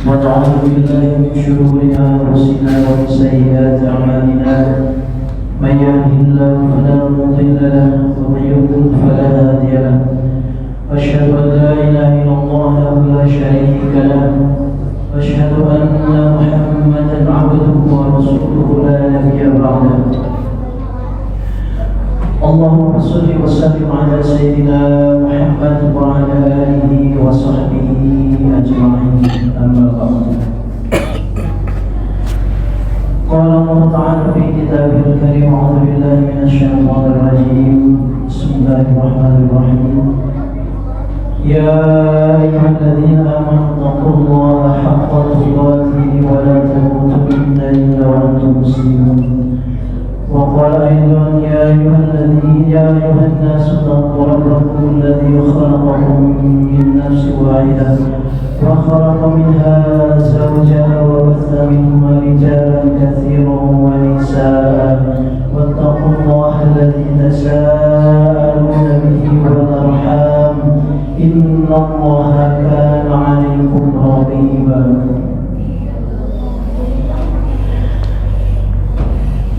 ونعوذ بالله من شرور أنفسنا ومن سيئات أعمالنا من يهده الله فلا مضل له ومن يضلل فلا هادي له أشهد أن لا إله إلا الله لا شريك له أشهد أن محمدا عبده ورسوله لا نبي بعده اللهم صل وسلم على سيدنا محمد وعلى آله وصحبه أجمعين أما بعد قال الله تعالى في كتابه الكريم أعوذ بالله من الشيطان الرجيم بسم الله الرحمن الرحيم يا أيها الذين آمنوا اتقوا الله حق تقاته ولا تموتن إلا وأنتم مسلمون وقال أيضا يا أيها الناس اتقوا ربكم الذي خلقكم من نفس واحدة وخلق منها زوجها وبث منهما رجالا كثيرا ونساء واتقوا الله الذي تساءلون به والأرحام إن الله كان عليكم رقيبا.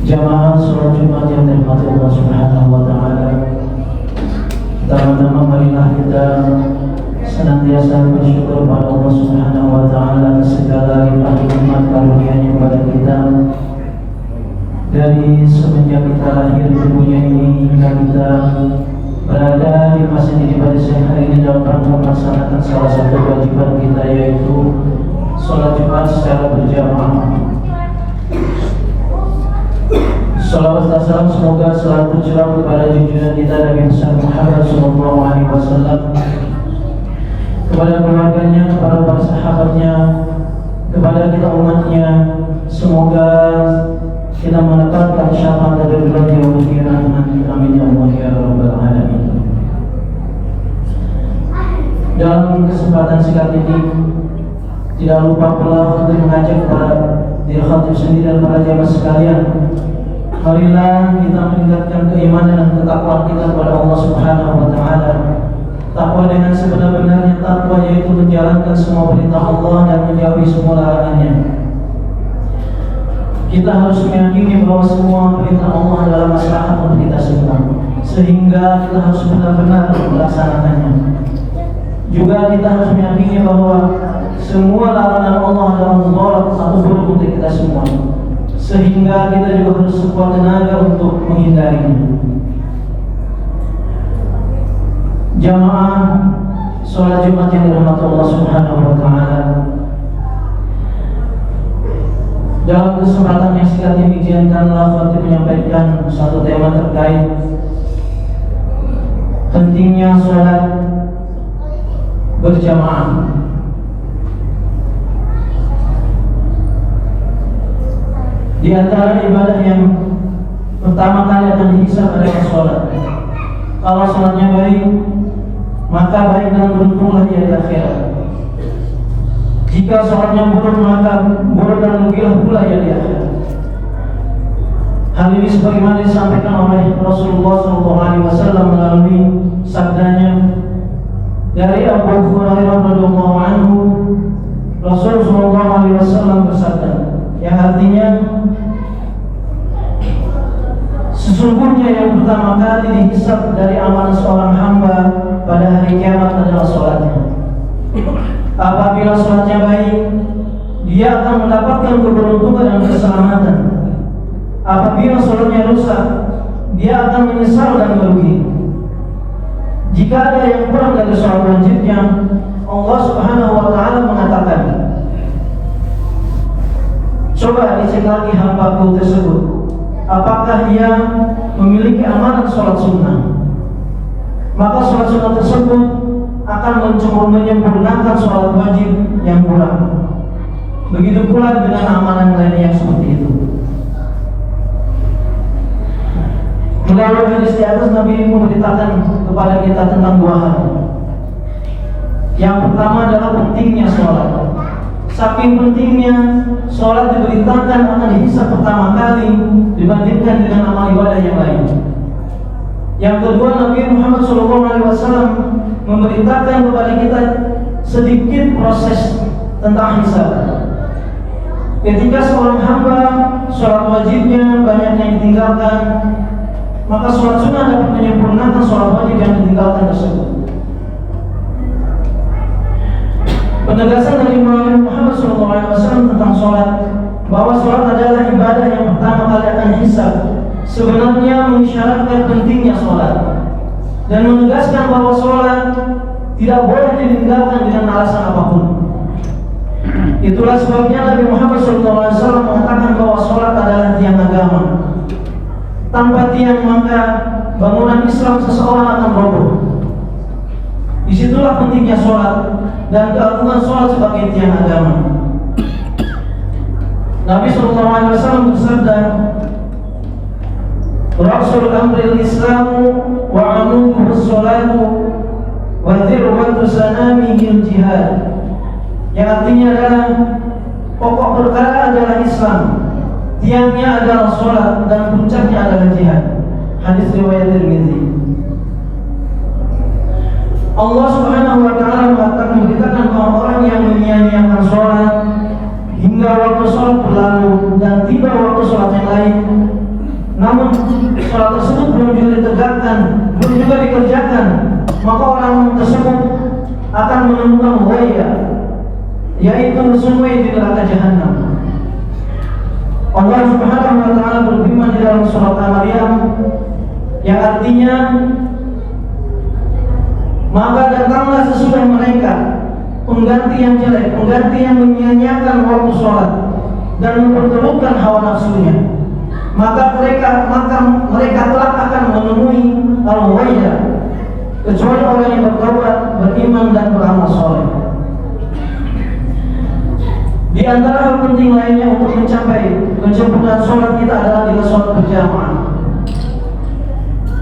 Jamaah sholat Jumat yang dirahmati Allah Subhanahu wa taala. Pertama-tama marilah kita senantiasa bersyukur pada Allah Subhanahu wa taala atas segala limpah nikmat karunia-Nya kepada kita. Dari semenjak kita lahir di dunia ini hingga kita berada di masa ini pada siang hari ini dalam rangka melaksanakan salah satu kewajiban kita, yaitu sholat Jumat secara berjamaah. Salawat dan salam semoga selalu tercurah kepada junjungan kita Nabi Muhammad SAW, kepada keluarganya, kepada para sahabatnya, kepada kita umatnya. Semoga kita mendapatkan syafaat dari beliau di yaumul qiyamah nanti. Amin ya Allah ya rabbal alamin. Dalam kesempatan singkat ini tidak lupa pula untuk mengajak para diri khatib sendiri dan para jamaah sekalian, marilah kita meningkatkan keimanan dan ketakwaan kita kepada Allah Subhanahu wa taala. Takwa dengan sebenar-benarnya takwa, yaitu menjalankan semua perintah Allah dan menjauhi semua larangannya. Kita harus meyakini bahwa semua perintah Allah adalah maslahat untuk kita semua, sehingga kita harus benar-benar melaksanakannya. Juga kita harus meyakini bahwa semua larangan Allah adalah mudarat atau buruk untuk kita semua, sehingga kita juga harus sekuat tenaga untuk menghindarinya. Jamaah sholat Jumat yang dirahmati Allah Subhanahu wa taala, dalam kesempatan yang singkat ini izinkanlah khatib menyampaikan satu tema terkait pentingnya sholat berjamaah. Di antara ibadah yang pertama kali akan dihisab adalah sholat. Kalau sholatnya baik, maka baik dan beruntunglah dia di akhirat. Jika sholatnya buruk, maka buruk dan rugilah pula dia di akhirat. Hal ini sebagaimana disampaikan oleh Rasulullah SAW melalui sabdanya dari Abu Hurairah radhiyallahu anhu. Rasulullah SAW bersabda, yang artinya sesungguhnya yang pertama kali dihisab dari amalan seorang hamba pada hari kiamat adalah sholatnya. Apabila sholatnya baik, dia akan mendapatkan keberuntungan dan keselamatan. Apabila sholatnya rusak, dia akan menyesal dan merugi. Jika ada yang kurang dari sholat wajibnya, Allah Subhanahu wa taala mengatakan, coba dicek lagi hambaku tersebut, apakah ia memiliki amalan sholat sunnah? Maka sholat sunnah tersebut akan menyempurnakan sholat wajib yang kurang. Begitu pula dengan amalan lain yang seperti itu. Melalui hadis di atas, Nabi memberitakan kepada kita tentang dua hal. Yang pertama adalah pentingnya sholat. Saking pentingnya sholat diberitakan akan dihisab pertama kali dibandingkan dengan amal ibadah yang lain. Yang kedua, Nabi Muhammad SAW memberitakan kepada kita sedikit proses tentang hisab. Ketika seorang hamba sholat wajibnya banyak yang ditinggalkan, maka sholat sunnah dapat menyempurnakan sholat wajib yang ditinggalkan tersebut. Penegasan dari Muhammad SAW tentang sholat, bahwa sholat adalah ibadah yang pertama kali akan hisab, sebenarnya mengisyaratkan pentingnya sholat dan menegaskan bahwa sholat tidak boleh ditinggalkan dengan alasan apapun. Itulah sebabnya Nabi Muhammad SAW mengatakan bahwa sholat adalah tiang agama. Tanpa tiang maka bangunan Islam seseorang akan roboh. Disitulah pentingnya sholat dan keagungan sholat sebagai tiang agama. Nabi SAW bersabda, Rasul amril Islamu wa amuduhu sholatu wa dhirwatu sanamihil jihad. Yang artinya adalah pokok perkara adalah Islam, tiangnya adalah sholat, dan puncaknya adalah jihad. Hadis riwayat Tirmidzi. Allah Subhanahu wa taala memberitakan bahwa orang yang menyia-nyiakan sholat hingga waktu sholat berlalu dan tiba waktu sholat yang lain, namun sholat tersebut belum juga ditegakkan, belum juga dikerjakan, maka orang tersebut akan menemukan ghaya, yaitu sungai di neraka jahanam. Allah Subhanahu wa taala berfirman di dalam surat Al-Maryam yang artinya, maka datanglah sesudah mereka pengganti yang jelek, pengganti yang menyia-nyiakan waktu sholat dan memperturutkan hawa nafsunya. Maka mereka telah akan menemui al-ghaya, kecuali orang yang bertaubat, beriman dan beramal soleh. Di antara hal penting lainnya untuk mencapai kesempurnaan sholat kita adalah dengan sholat berjamaah.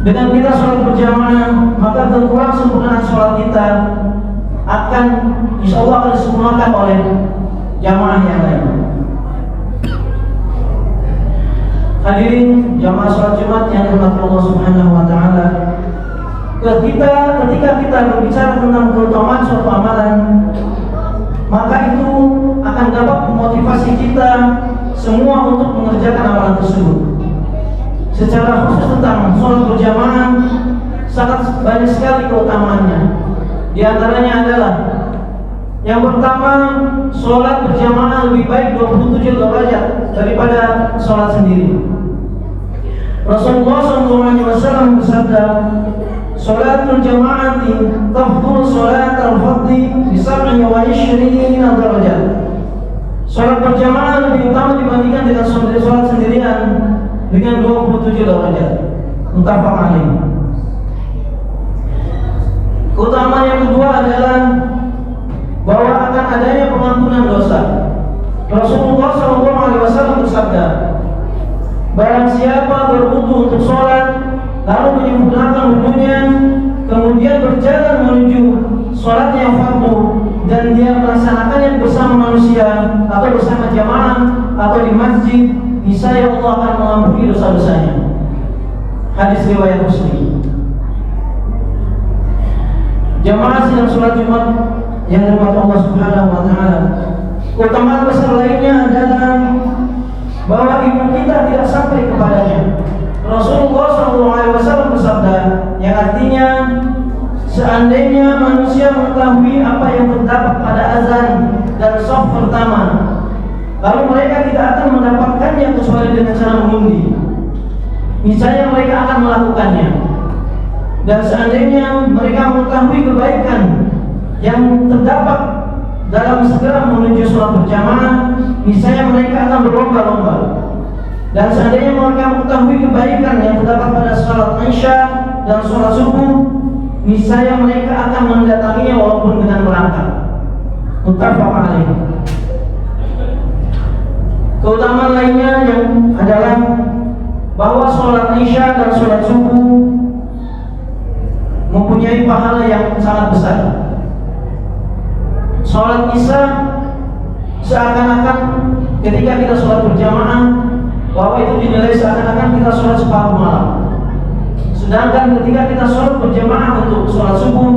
Dengan kita sholat berjamaah, maka kekurangan sempurnaan sholat kita akan insya Allah akan disempurnakan oleh jamaah yang lain. Hadirin jamaah sholat Jumat yang dirahmati Allah Subhanahu wa taala, ketika kita berbicara tentang keutamaan suatu amalan, maka itu akan dapat memotivasi kita semua untuk mengerjakan amalan tersebut. Secara khusus tentang sholat berjamaah, sangat banyak sekali keutamaannya. Di antaranya adalah yang pertama, sholat berjamaah lebih baik 27 derajat daripada sholat sendiri. Rasulullah SAW bersabda, sholatul jama'ati tafdhulu sholatal fardhi bi 27 derajat. Sholat berjamaah lebih utama dibandingkan dengan sholat sendirian dengan 27 derajat. Muttafaq alaih. Keutamaan yang kedua adalah bahwa akan adanya pengampunan dosa. Rasulullah SAW bersabda, barang siapa berwudu untuk sholat lalu menyempurnakan wudunya, kemudian berjalan menuju sholat yang fardu dan dia melaksanakannya bersama manusia atau bersama jamaah atau di masjid, niscaya Allah akan mengampuni dosa-dosanya. Hadis riwayat Muslim. Jamaah sidang sholat Jumat yang dirahmati Allah Subhanahu wa taala, keutamaan besar lainnya adalah bahwa ilmu kita tidak sampai kepadanya. Rasulullah SAW bersabda yang artinya, seandainya manusia mengetahui apa yang terdapat pada azan dan shaf pertama, lalu mereka tidak akan mendapatkannya kecuali dengan cara mengundi, niscaya mereka akan melakukannya. Dan seandainya mereka mengetahui kebaikan yang terdapat dalam segera menuju sholat berjamaah, niscaya mereka akan berlomba-lomba. Dan seandainya mereka mengetahui kebaikan yang terdapat pada sholat Isya dan sholat subuh, niscaya mereka akan mendatanginya walaupun dengan berangkat. Muttafaq alaih. Keutamaan lainnya yang adalah bahwa sholat Isya dan sholat subuh mempunyai pahala yang sangat besar. Sholat Isya seakan-akan ketika kita sholat berjamaah, bahwa itu dinilai seakan-akan kita sholat separuh malam. Sedangkan ketika kita sholat berjamaah untuk sholat subuh,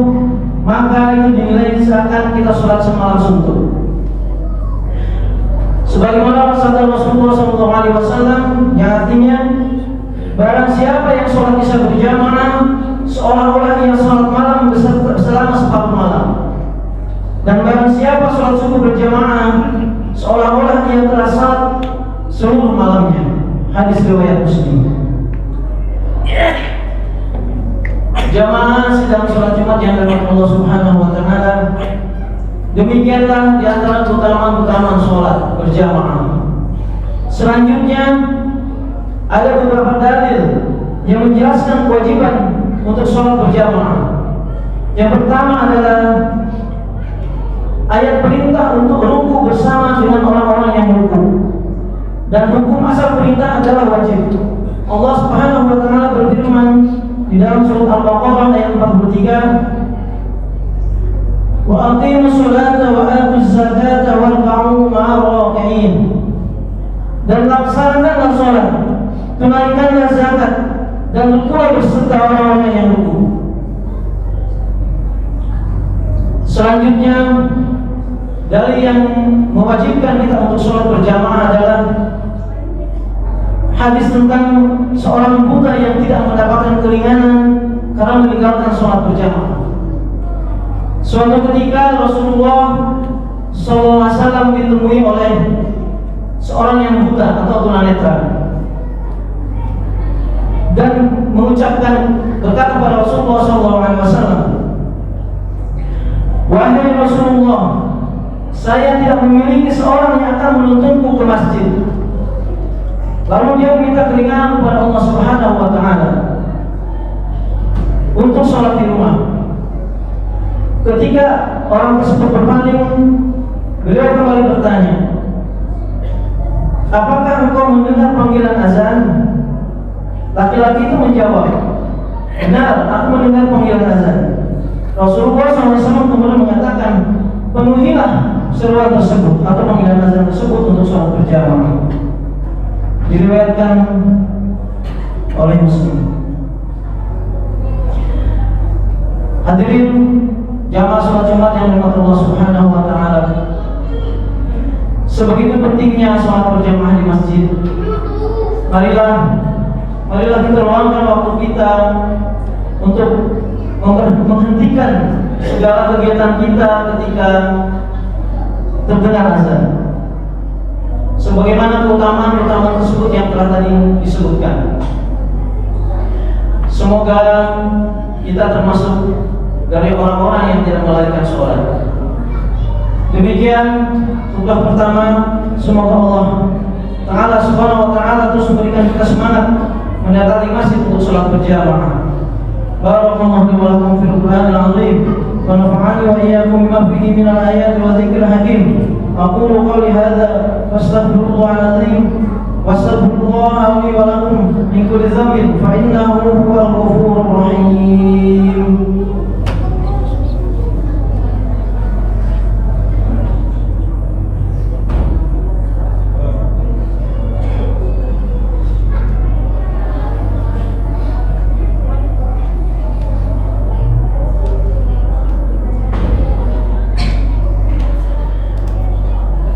maka itu dinilai seakan kita sholat semalam suntuk. Sebagaimana sabda Rasulullah SAW yang artinya, barang siapa yang sholat isya berjamaah seolah-olah ia sholat malam selama separuh malam, dan barang siapa sholat subuh berjamaah seolah-olah ia telah sholat seluruh malamnya. Hadis riwayat Muslim. Jamaah sedang sholat Jumat yang dirahmati Allah Subhanahu wa taala, demikianlah di antara keutamaan-keutamaan sholat berjamaah. Selanjutnya ada beberapa dalil yang menjelaskan kewajiban untuk sholat berjamaah. Yang pertama adalah ayat perintah untuk ruku bersama dengan orang-orang yang ruku, dan hukum asal perintah adalah wajib. Allah Subhanahu wa taala berfirman di dalam surat Al-Baqarah ayat 43, wa aqimus sholata wa atuz zakata warka'u ma'ar raki'in, dan laksanakanlah sholat, tunaikanlah zakat, dan rukulah berserta orang-orang yang ruku. Selanjutnya, dalil yang mewajibkan kita untuk sholat berjamaah adalah hadis tentang seorang buta yang tidak mendapatkan keringanan karena meninggalkan sholat berjamaah. Suatu ketika Rasulullah SAW ditemui oleh seorang yang buta atau tunanetra, dan mengucapkan, berkata kepada Rasulullah SAW, wahai Rasulullah, saya tidak memiliki seorang yang akan menuntunku ke masjid. Lalu dia meminta keringanan kepada Allah Subhanahu wa taala untuk sholat di rumah. Ketika orang tersebut berpaling, beliau kembali bertanya, apakah engkau mendengar panggilan azan? Laki-laki itu menjawab, benar, aku mendengar panggilan azan. Rasulullah SAW kemudian mengatakan, penuhilah seruan tersebut atau panggilan azan tersebut untuk sholat berjamaah. Diriwayatkan oleh Muslim. Hadirin jamaah sholat Jumat yang dirahmati Allah Subhanahu wa taala, sebegitu pentingnya sholat berjamaah di masjid. Marilah kita luangkan waktu kita untuk menghentikan segala kegiatan kita ketika terdengar azan, sebagaimana keutamaan tersebut yang telah tadi disebutkan. Semoga kita termasuk dari orang-orang yang tidak melalaikan sholat. Demikian khutbah pertama. Semoga Allah Ta'ala Subhanahu wa Ta'ala terus memberikan kita semangat mendatangi masjid untuk sholat berjamaah. Barakallahu li wa lakum fil Qur'anil 'azim wa nafa'ani wa iyyakum bima fihi minal ayati wa dzikril hakim. Aqulu qawli hadza fastaghfirullahal 'azim wastaghfirullaha li wa lakum min kulli dhanbin fa innahu huwal ghafurur rahim.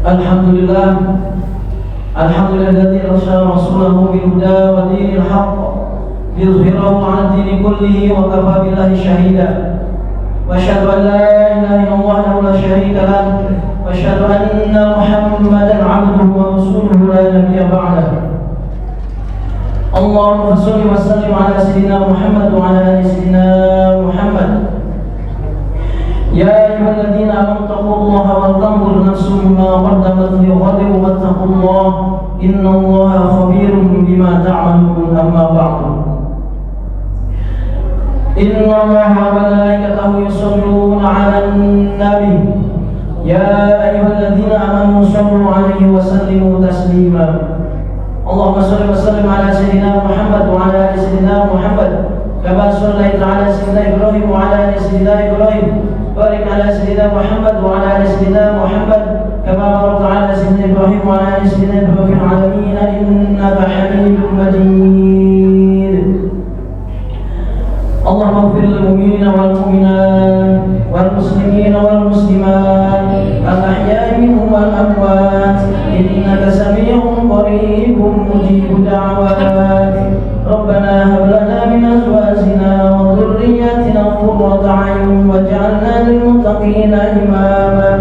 Alhamdulillah, alhamdulilladzi arsala rasulahu bil huda wa dinil haqq liyuzhirahu 'ala dini kullihi wa kafa billahi shahida. Wa asyhadu an la ilaha illallah wahdahu la syarika lah wa asyhadu anna Muhammadan 'abduhu wa rasuluhu la nabiyya ba'dahu. Allahumma shalli wa sallim 'ala sayyidina Muhammad wa 'ala ali sayyidina Muhammad. Ya ayyuhalladzina amanu taqullaha wal tanzur nafsum ma qaddamat lighadin wattaqullaha innallaha khabirun bima ta'malun. Amma ba'du. Innallaha wa malaikatahu yusholluna 'alan nabi ya ayyuhalladzina amanu shallu 'alaihi wa sallimu taslima. Allahumma shalli wa sallim 'ala sayyidina Muhammad wa 'ala ali sayyidina Muhammad kama shallaita 'ala sayyidina Ibrahim wa 'ala ali sayyidina Ibrahim. Barik ala sayyidina Muhammad wa ala ali sayyidina Muhammad kama barakta ala sayyidina Ibrahim wa ala ali sayyidina Ibrahim fil alamin innaka Hamidum Majid. Allahumma ighfir lil mu'minina wal mu'minat wal muslimina wal muslimat al ahya'i minhum wal amwat إنك سميع قريب مجيب دعوات ربنا هب لنا من أزواجنا وذرياتنا قرة أعين واجعلنا للمتقين إماما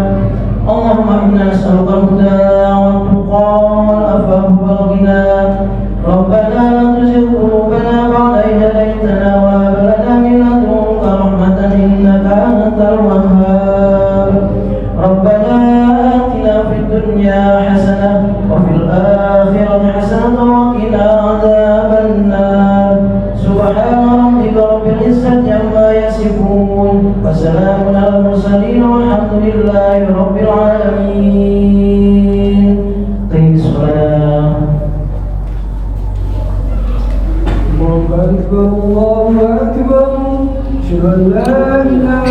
اللهم إنا نسألك الهدى والتقى والعفاف والغنى ربنا لا تزغ قلوبنا بعد إذ هديتنا وهب لنا من لدنك رحمة إنك أنت الوهاب ربنا آتنا في الدنيا حسنة وفي الآخرة حسنة وقنا عذاب النار سبحان ربك رب العزة عما يصفون وسلام على المرسلين والحمد لله رب العالمين. قم الصلاة. الله أكبر الله أكبر أشهد أن لا إله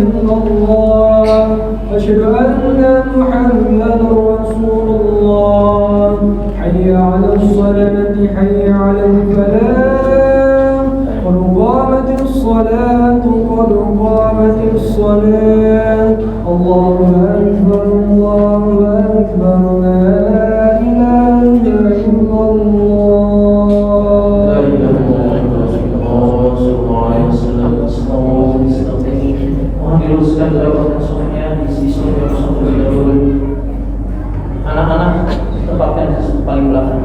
إلا الله أشهد أن محمدا رسول الله حي على الصلاة حي على الفلاح قد قامت الصلاة قد قامت الصلاة الله أكبر الله أكبر لا إله إلا الله. Diluruskan dalam sofnya di sisi sof dahulu. Anak-anak tempatkan di paling belakang.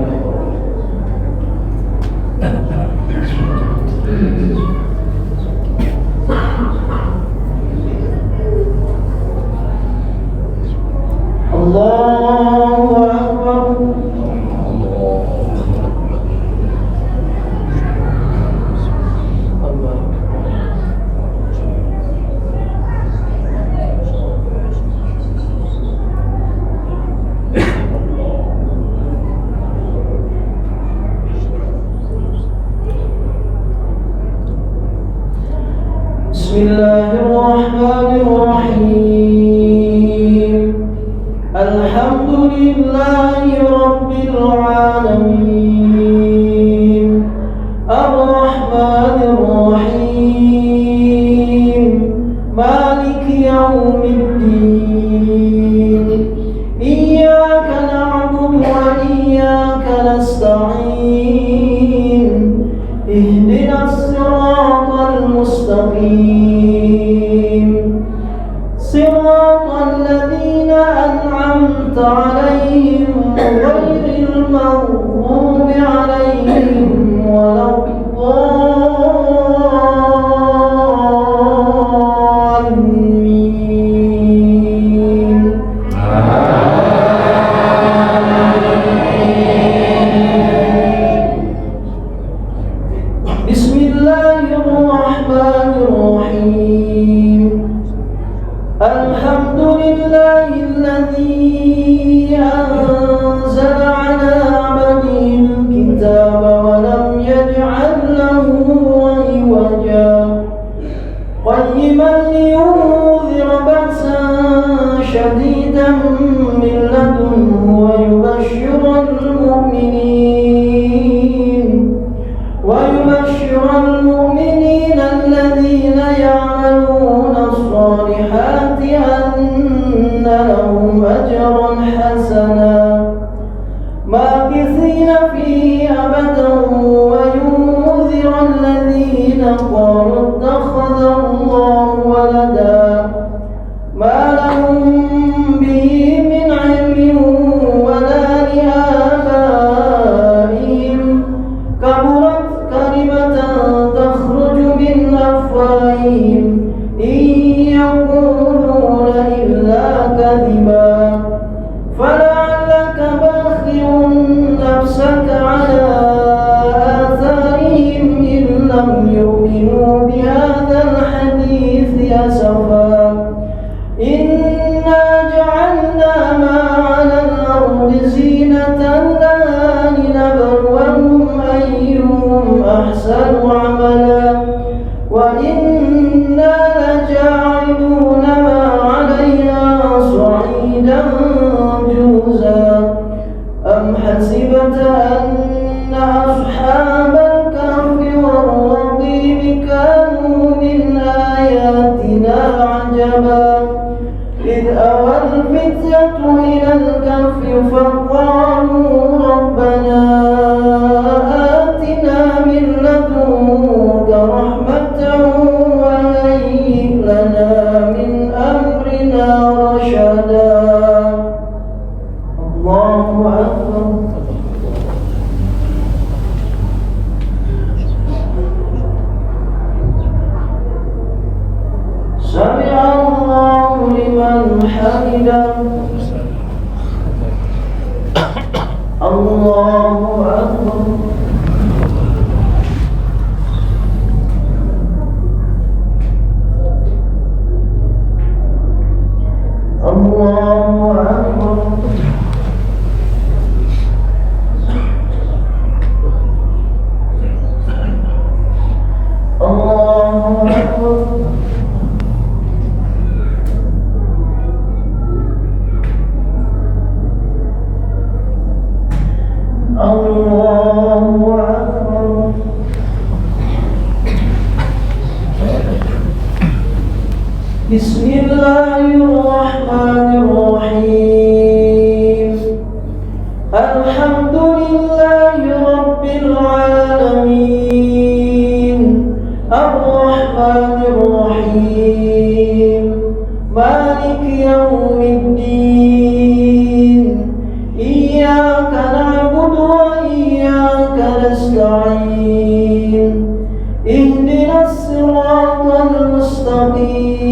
Allahu Akbar. Bismillahirrahmanirrahim. Alhamdulillahi rabbil alamin. Ar-Rahmanir Rahim. Maliki yaumiddin. Iyyaka na'budu wa iyyaka nasta'in. Ihdinas siratal mustaqim. Siratal ladzina an'amta 'alaihim ghairil maghdubi 'alaihim waladdallin. Bismillahirrahmanirrahim. Alhamdulillahilladzi anzala 'ala 'abdihi al-kitaba wa lam yaj'al lahu 'iwaja qayyiman liyunzira ba'san shadidan min ladunhu wa yubashshiral mu'minin alladhina ya'maluna as-salihati anna lahum ajran hasana makithina fihi abadan wa yunzira alladhina qalu ittakhadha Allahu walada ma lahum bihi min 'ilmin wa la li'abaihim kaburat kalimatan takhruju min afwahihim in yaquluna illa kadhiba fala فقالوا ربنا آتنا من لدنك رحمة وهيئ لنا من أمرنا رشدا. الله أكبر. سمع الله لمن حمده. الله أكبر. الله أكبر. الله أكبر. الله أكبر. بسم الله الرحمن الرحيم. الحمد لله رب العالمين الرحمن الرحيم مالك يوم الدين إياك نعبد وإياك نستعين اهدنا الصراط المستقيم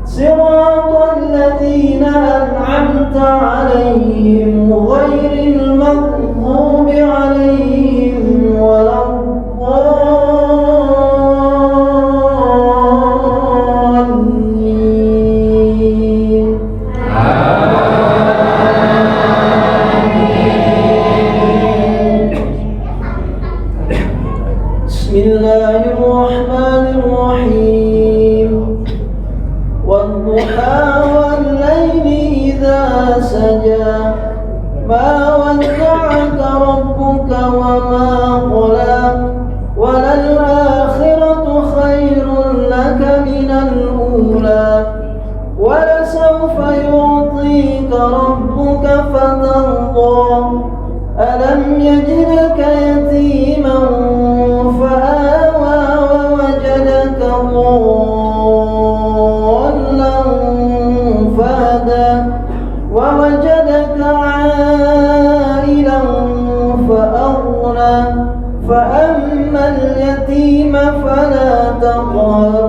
صراط الذين أنعمت عليهم غير المغضوب عليهم ولا الضالين. بسم الله الرحمن الرحيم. والضحى والليل إذا سجى ما ودعك ربك وما قلى وللآخرة خير لك من الأولى ولسوف يعطيك ربك فترضى ألم يجدك يتيما فآوى ووجدك ضالا فهدى ووجدك عائلا فأغنى فأما اليتيم فلا تقهر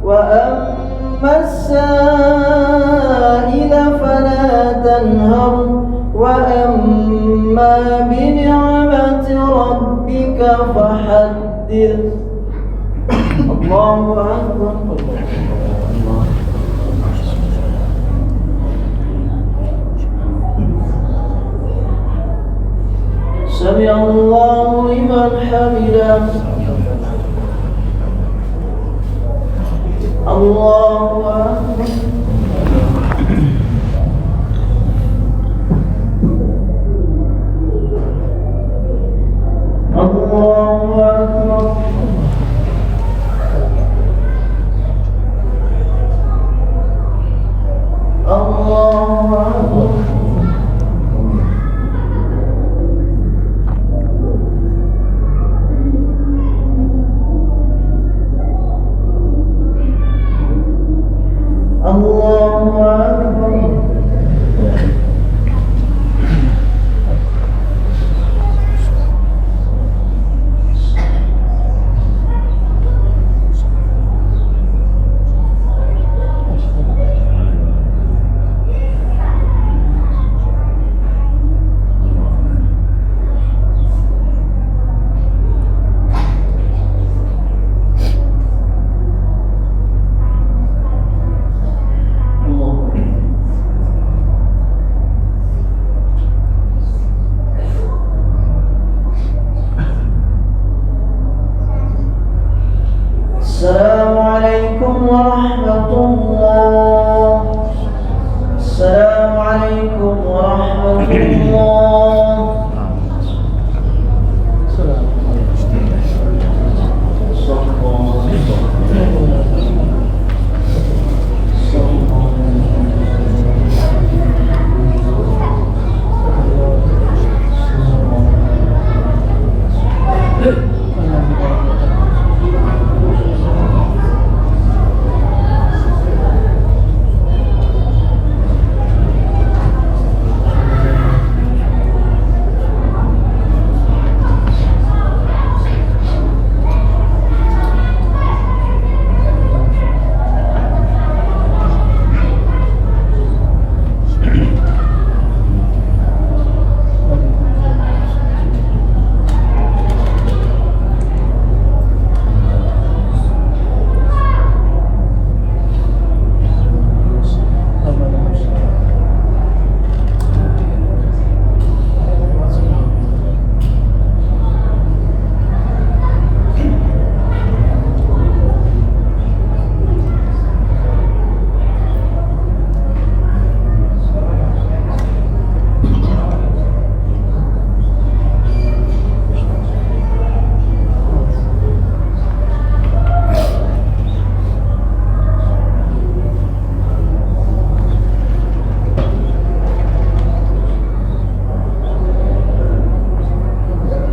وأما السائل فلا تنهر وأما بنعمة ربك فحدث. الله أكبر. سمع الله لمن حمده. الله أكبر. الله أكبر. الله أكبر. الله أكبر. السلام عليكم ورحمة الله. السلام عليكم ورحمة الله.